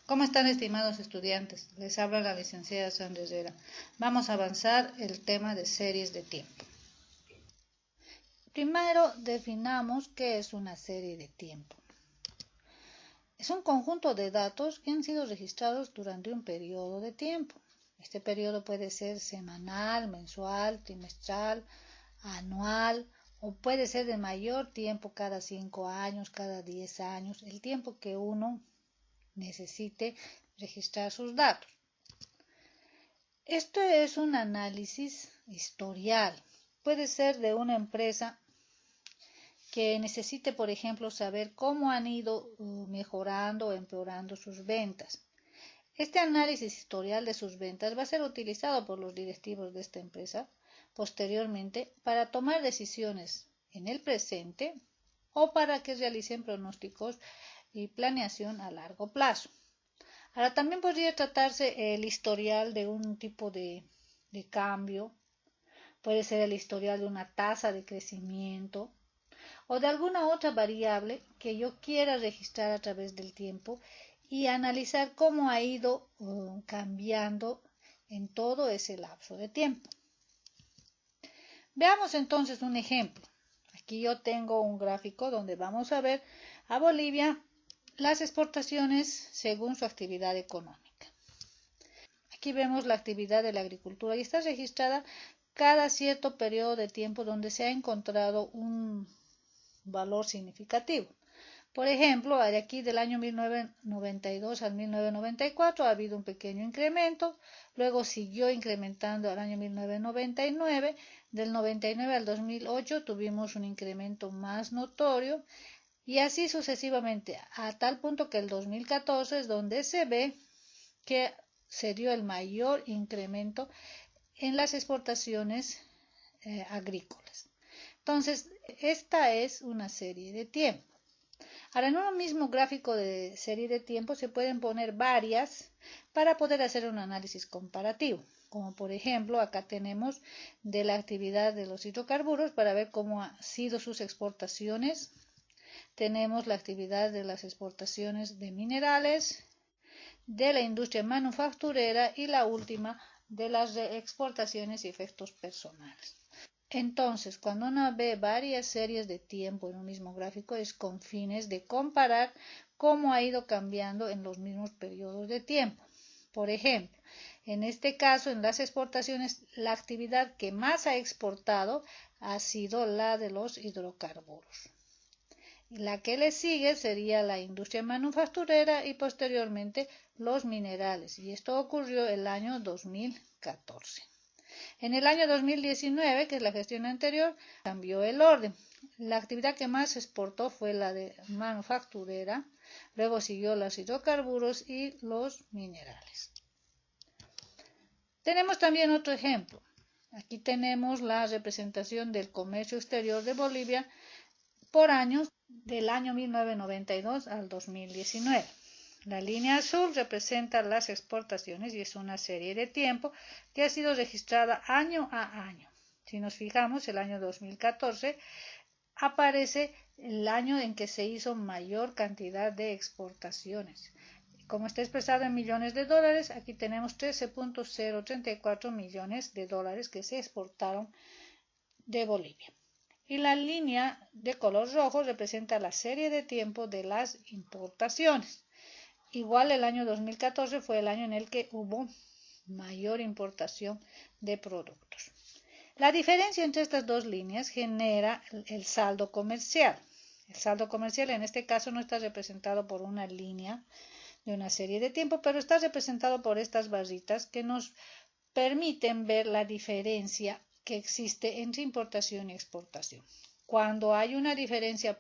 ¿Cómo están, estimados estudiantes? Les habla la licenciada Sandra Herrera. Vamos a avanzar el tema de series de tiempo. Primero definamos qué es una serie de tiempo. Es un conjunto de datos que han sido registrados durante un periodo de tiempo. Este periodo puede ser semanal, mensual, trimestral, anual o puede ser de mayor tiempo, cada 5 años, cada 10 años, el tiempo que uno necesite registrar sus datos. Esto es un análisis historial. Puede ser de una empresa que necesite, por ejemplo, saber cómo han ido mejorando o empeorando sus ventas. Este análisis historial de sus ventas va a ser utilizado por los directivos de esta empresa posteriormente para tomar decisiones en el presente o para que realicen pronósticos y planeación a largo plazo. Ahora también podría tratarse el historial de un tipo de cambio, puede ser el historial de una tasa de crecimiento o de alguna otra variable que yo quiera registrar a través del tiempo y analizar cómo ha ido cambiando en todo ese lapso de tiempo. Veamos entonces un ejemplo. Aquí yo tengo un gráfico donde vamos a ver a Bolivia las exportaciones según su actividad económica. Aquí vemos la actividad de la agricultura y está registrada cada cierto periodo de tiempo donde se ha encontrado un valor significativo. Por ejemplo, de aquí del año 1992 al 1994 ha habido un pequeño incremento, luego siguió incrementando al año 1999, del 99 al 2008 tuvimos un incremento más notorio y así sucesivamente, a tal punto que el 2014 es donde se ve que se dio el mayor incremento en las exportaciones agrícolas. Entonces, esta es una serie de tiempo. Ahora, en un mismo gráfico de serie de tiempo se pueden poner varias para poder hacer un análisis comparativo. Como por ejemplo, acá tenemos de la actividad de los hidrocarburos para ver cómo han sido sus exportaciones. Tenemos la actividad de las exportaciones de minerales, de la industria manufacturera y la última de las exportaciones y efectos personales. Entonces, cuando uno ve varias series de tiempo en un mismo gráfico es con fines de comparar cómo ha ido cambiando en los mismos periodos de tiempo. Por ejemplo, en este caso, en las exportaciones, la actividad que más ha exportado ha sido la de los hidrocarburos. La que le sigue sería la industria manufacturera y posteriormente los minerales. Y esto ocurrió el año 2014. En el año 2019, que es la gestión anterior, cambió el orden. La actividad que más exportó fue la de manufacturera, luego siguió los hidrocarburos y los minerales. Tenemos también otro ejemplo. Aquí tenemos la representación del comercio exterior de Bolivia por años del año 1992 al 2019. La línea azul representa las exportaciones y es una serie de tiempo que ha sido registrada año a año. Si nos fijamos, el año 2014 aparece el año en que se hizo mayor cantidad de exportaciones. Como está expresado en millones de dólares, aquí tenemos 13.034 millones de dólares que se exportaron de Bolivia. Y la línea de color rojo representa la serie de tiempo de las importaciones. Igual el año 2014 fue el año en el que hubo mayor importación de productos. La diferencia entre estas dos líneas genera el saldo comercial. El saldo comercial en este caso no está representado por una línea de una serie de tiempo, pero está representado por estas barritas que nos permiten ver la diferencia que existe entre importación y exportación. Cuando hay una diferencia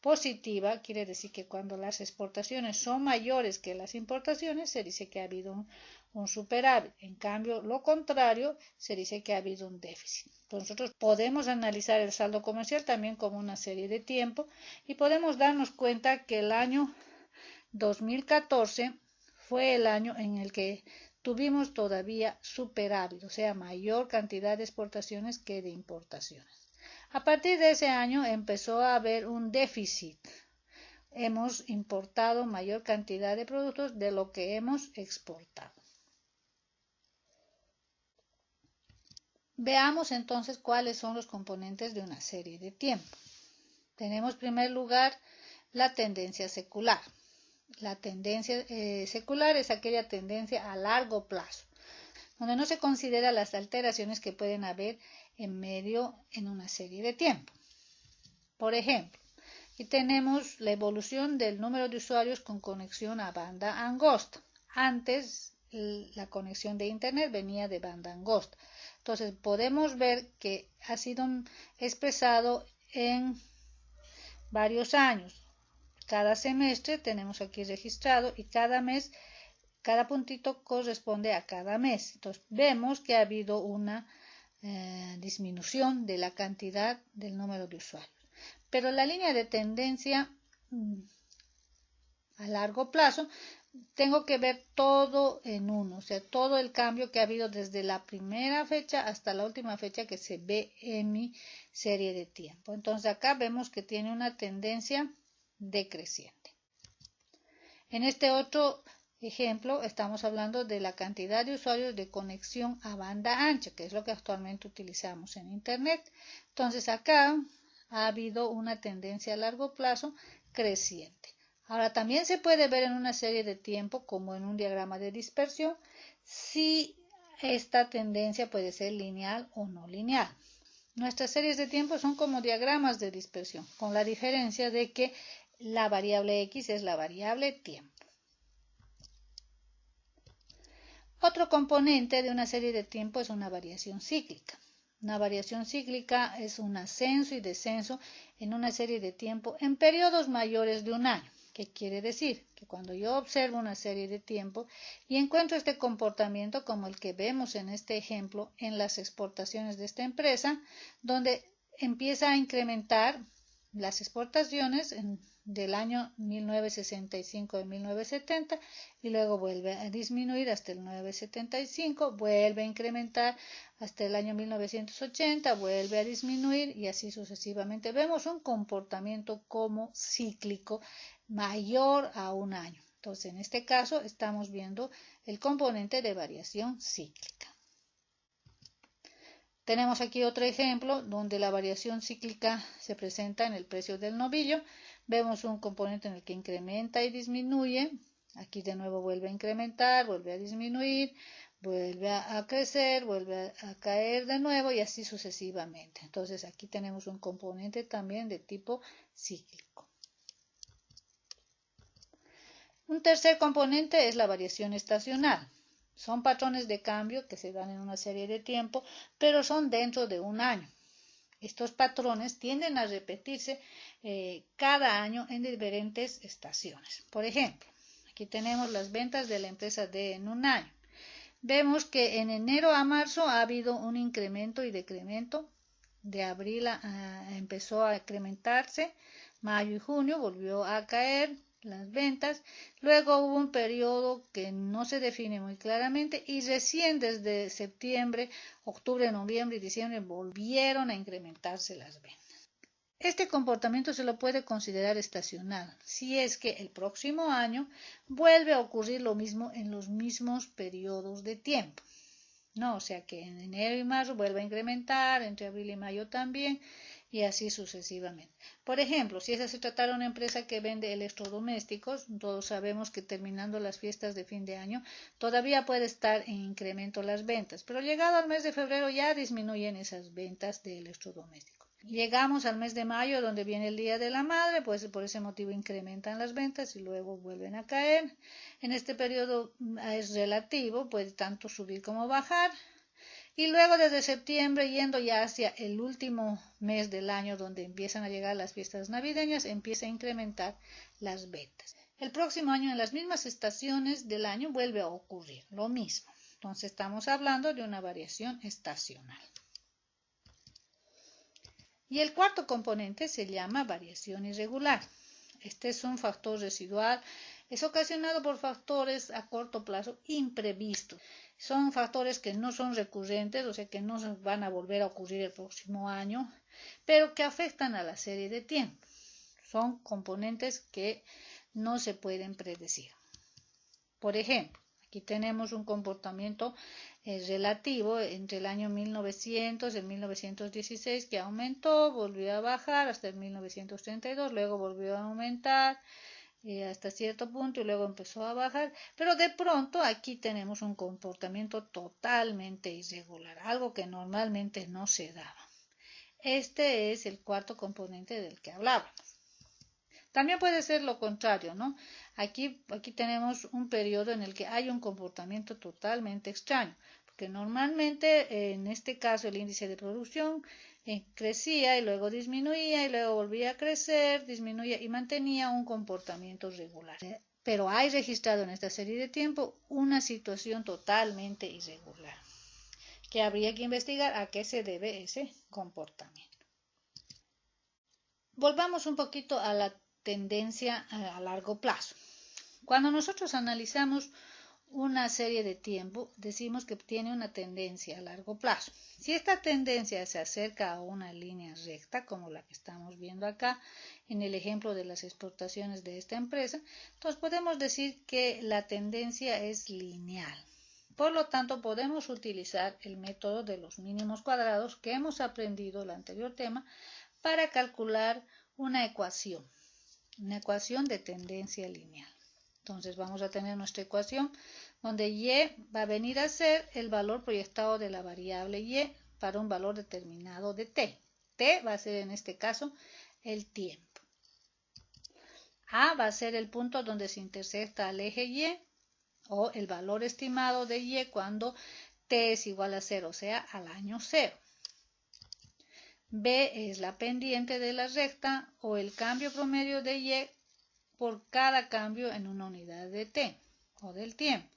positiva, quiere decir que cuando las exportaciones son mayores que las importaciones, se dice que ha habido un superávit. En cambio, lo contrario, se dice que ha habido un déficit. Nosotros podemos analizar el saldo comercial también como una serie de tiempo y podemos darnos cuenta que el año 2014 fue el año en el que tuvimos todavía superávit, o sea, mayor cantidad de exportaciones que de importaciones. A partir de ese año empezó a haber un déficit hemos importado mayor cantidad de productos de lo que hemos exportado. Veamos entonces cuáles son los componentes de una serie de tiempo. Tenemos en primer lugar la tendencia secular. La tendencia secular es aquella tendencia a largo plazo, donde no se considera las alteraciones que pueden haber en medio en una serie de tiempo. Por ejemplo, aquí tenemos la evolución del número de usuarios con conexión a banda angosta. Antes la conexión de Internet venía de banda angosta. Entonces podemos ver que ha sido expresado en varios años. Cada semestre tenemos aquí registrado y cada mes, cada puntito corresponde a cada mes. Entonces vemos que ha habido una disminución de la cantidad del número de usuarios. Pero la línea de tendencia a largo plazo, tengo que ver todo en uno, o sea, todo el cambio que ha habido desde la primera fecha hasta la última fecha que se ve en mi serie de tiempo. Entonces acá vemos que tiene una tendencia decreciente. En este otro ejemplo estamos hablando de la cantidad de usuarios de conexión a banda ancha, que es lo que actualmente utilizamos en Internet. Entonces acá ha habido una tendencia a largo plazo creciente. Ahora también se puede ver en una serie de tiempo, como en un diagrama de dispersión, si esta tendencia puede ser lineal o no lineal. Nuestras series de tiempo son como diagramas de dispersión, con la diferencia de que la variable X es la variable tiempo. Otro componente de una serie de tiempo es una variación cíclica. Una variación cíclica es un ascenso y descenso en una serie de tiempo en periodos mayores de un año. ¿Qué quiere decir? Que cuando yo observo una serie de tiempo y encuentro este comportamiento como el que vemos en este ejemplo en las exportaciones de esta empresa, donde empieza a incrementar las exportaciones del año 1965 al 1970 y luego vuelve a disminuir hasta el 1975, vuelve a incrementar hasta el año 1980, vuelve a disminuir y así sucesivamente. Vemos un comportamiento como cíclico mayor a un año. Entonces, en este caso estamos viendo el componente de variación cíclica. Tenemos aquí otro ejemplo donde la variación cíclica se presenta en el precio del novillo. Vemos un componente en el que incrementa y disminuye. Aquí de nuevo vuelve a incrementar, vuelve a disminuir, vuelve a crecer, vuelve a caer de nuevo y así sucesivamente. Entonces aquí tenemos un componente también de tipo cíclico. Un tercer componente es la variación estacional. Son patrones de cambio que se dan en una serie de tiempo, pero son dentro de un año. Estos patrones tienden a repetirse cada año en diferentes estaciones. Por ejemplo, aquí tenemos las ventas de la empresa D en un año. Vemos que en enero a marzo ha habido un incremento y decremento. De abril empezó a incrementarse, mayo y junio volvió a caer las ventas, luego hubo un periodo que no se define muy claramente y recién desde septiembre, octubre, noviembre y diciembre volvieron a incrementarse las ventas. Este comportamiento se lo puede considerar estacional, si es que el próximo año vuelve a ocurrir lo mismo en los mismos periodos de tiempo. No, o sea que en enero y marzo vuelve a incrementar, entre abril y mayo también, y así sucesivamente. Por ejemplo, si se tratara de una empresa que vende electrodomésticos, todos sabemos que terminando las fiestas de fin de año todavía puede estar en incremento las ventas, pero llegado al mes de febrero ya disminuyen esas ventas de electrodomésticos. Llegamos al mes de mayo, donde viene el Día de la Madre, pues por ese motivo incrementan las ventas y luego vuelven a caer. En este periodo es relativo, puede tanto subir como bajar. Y luego desde septiembre, yendo ya hacia el último mes del año, donde empiezan a llegar las fiestas navideñas, empieza a incrementar las ventas. El próximo año, en las mismas estaciones del año, vuelve a ocurrir lo mismo. Entonces estamos hablando de una variación estacional. Y el cuarto componente se llama variación irregular. Este es un factor residual, es ocasionado por factores a corto plazo imprevistos. Son factores que no son recurrentes, o sea que no van a volver a ocurrir el próximo año, pero que afectan a la serie de tiempo. Son componentes que no se pueden predecir. Por ejemplo, aquí tenemos un comportamiento relativo entre el año 1900 y el 1916 que aumentó, volvió a bajar hasta el 1932, luego volvió a aumentar hasta cierto punto y luego empezó a bajar, pero de pronto aquí tenemos un comportamiento totalmente irregular, algo que normalmente no se daba. Este es el cuarto componente del que hablábamos. También puede ser lo contrario, ¿no? Aquí tenemos un periodo en el que hay un comportamiento totalmente extraño, porque normalmente en este caso el índice de producción crecía y luego disminuía y luego volvía a crecer, disminuía y mantenía un comportamiento regular. Pero hay registrado en esta serie de tiempo una situación totalmente irregular, que habría que investigar a qué se debe ese comportamiento. Volvamos un poquito a la tendencia a largo plazo. Cuando nosotros analizamos una serie de tiempo, decimos que tiene una tendencia a largo plazo. Si esta tendencia se acerca a una línea recta, como la que estamos viendo acá en el ejemplo de las exportaciones de esta empresa, entonces podemos decir que la tendencia es lineal. Por lo tanto, podemos utilizar el método de los mínimos cuadrados que hemos aprendido en el anterior tema para calcular una ecuación de tendencia lineal. Entonces vamos a tener nuestra ecuación donde y va a venir a ser el valor proyectado de la variable y para un valor determinado de t. T va a ser en este caso el tiempo. A va a ser el punto donde se intersecta al eje y o el valor estimado de y cuando t es igual a 0, o sea, al año 0. B es la pendiente de la recta o el cambio promedio de y por cada cambio en una unidad de t o del tiempo.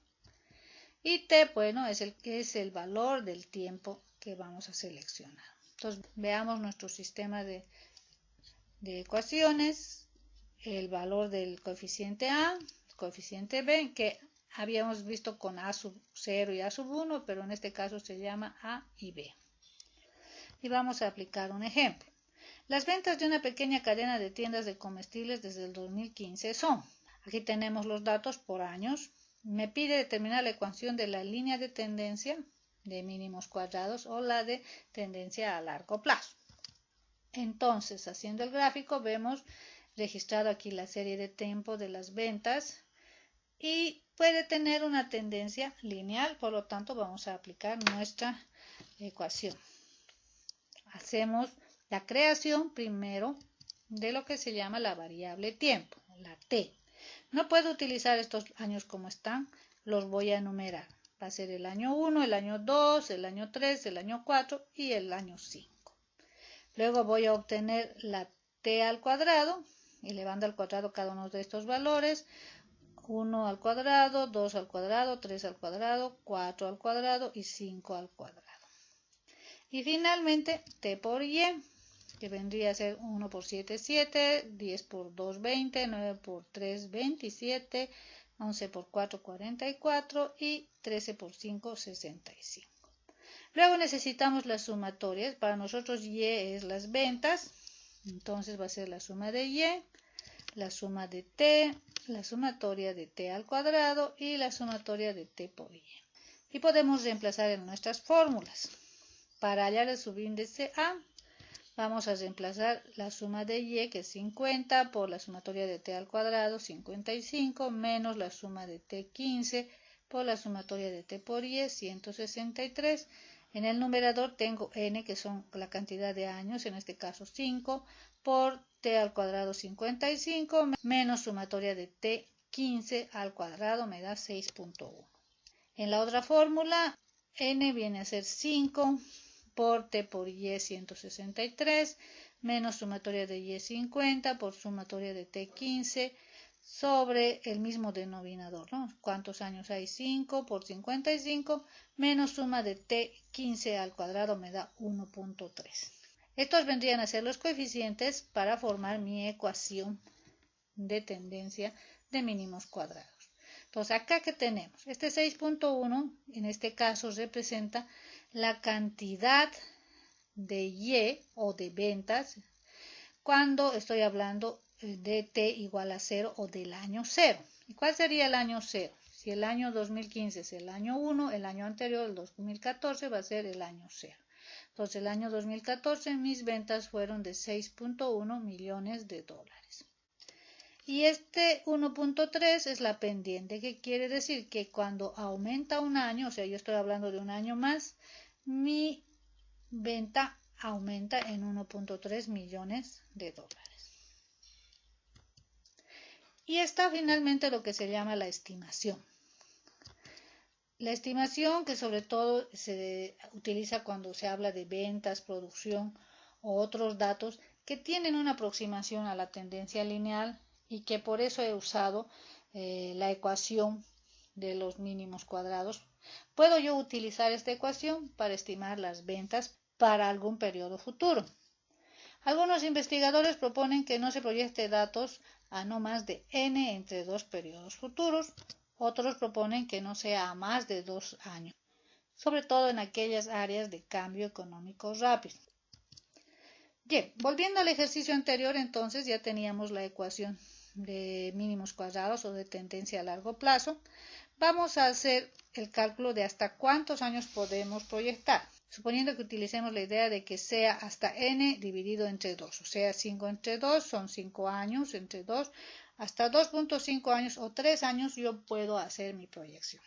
Y t, bueno, es el valor del tiempo que vamos a seleccionar. Entonces, veamos nuestro sistema de ecuaciones, el valor del coeficiente A, el coeficiente B, que habíamos visto con A sub 0 y A sub 1, pero en este caso se llama A y B. Y vamos a aplicar un ejemplo. Las ventas de una pequeña cadena de tiendas de comestibles desde el 2015 son, aquí tenemos los datos por años, me pide determinar la ecuación de la línea de tendencia de mínimos cuadrados o la de tendencia a largo plazo. Entonces, haciendo el gráfico, vemos registrado aquí la serie de tiempo de las ventas y puede tener una tendencia lineal, por lo tanto vamos a aplicar nuestra ecuación. Hacemos la creación primero de lo que se llama la variable tiempo, la t. No puedo utilizar estos años como están, los voy a enumerar. Va a ser el año 1, el año 2, el año 3, el año 4 y el año 5. Luego voy a obtener la t al cuadrado, elevando al cuadrado cada uno de estos valores. 1 al cuadrado, 2 al cuadrado, 3 al cuadrado, 4 al cuadrado y 5 al cuadrado. Y finalmente t por y, que vendría a ser 1 por 7, 7, 10 por 2, 20, 9 por 3, 27, 11 por 4, 44 y 13 por 5, 65. Luego necesitamos las sumatorias. Para nosotros y es las ventas, entonces va a ser la suma de y, la suma de t, la sumatoria de t al cuadrado y la sumatoria de t por y. Y podemos reemplazar en nuestras fórmulas. Para hallar el subíndice A, vamos a reemplazar la suma de y, que es 50, por la sumatoria de t al cuadrado, 55, menos la suma de t 15, por la sumatoria de t por y, 163. En el numerador tengo n, que son la cantidad de años, en este caso 5, por t al cuadrado 55, menos sumatoria de t 15 al cuadrado me da 6.1. En la otra fórmula, n viene a ser 5 por t por y 163, menos sumatoria de y 50 por sumatoria de t 15 sobre el mismo denominador, ¿no? ¿Cuántos años hay? 5 por 55 menos suma de t 15 al cuadrado me da 1.3. Estos vendrían a ser los coeficientes para formar mi ecuación de tendencia de mínimos cuadrados. Entonces, acá que tenemos, este 6.1 en este caso representa la cantidad de y o de ventas cuando estoy hablando de t igual a 0 o del año 0. ¿Y cuál sería el año 0? Si el año 2015 es el año 1, el año anterior, el 2014, va a ser el año 0. Entonces, el año 2014 mis ventas fueron de 6.1 millones de dólares. Y este 1.3 es la pendiente, que quiere decir que cuando aumenta un año, o sea, yo estoy hablando de un año más, mi venta aumenta en 1.3 millones de dólares. Y está finalmente lo que se llama la estimación. La estimación, que sobre todo se utiliza cuando se habla de ventas, producción o otros datos que tienen una aproximación a la tendencia lineal, y que por eso he usado la ecuación de los mínimos cuadrados. Puedo yo utilizar esta ecuación para estimar las ventas para algún periodo futuro. Algunos investigadores proponen que no se proyecte datos a no más de n entre dos periodos futuros. Otros proponen que no sea a más de 2 años, sobre todo en aquellas áreas de cambio económico rápido. Bien, volviendo al ejercicio anterior, entonces ya teníamos la ecuación de mínimos cuadrados o de tendencia a largo plazo. Vamos a hacer el cálculo de hasta cuántos años podemos proyectar, suponiendo que utilicemos la idea de que sea hasta n dividido entre 2, o sea, 5 entre 2 son 5 años, entre 2, hasta 2.5 años o 3 años yo puedo hacer mi proyección.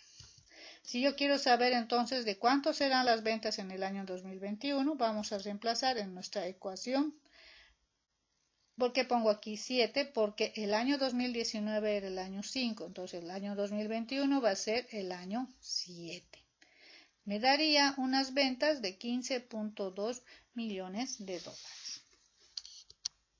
Si yo quiero saber entonces de cuánto serán las ventas en el año 2021, vamos a reemplazar en nuestra ecuación. ¿Por qué pongo aquí 7? Porque el año 2019 era el año 5, entonces el año 2021 va a ser el año 7. Me daría unas ventas de 15.2 millones de dólares.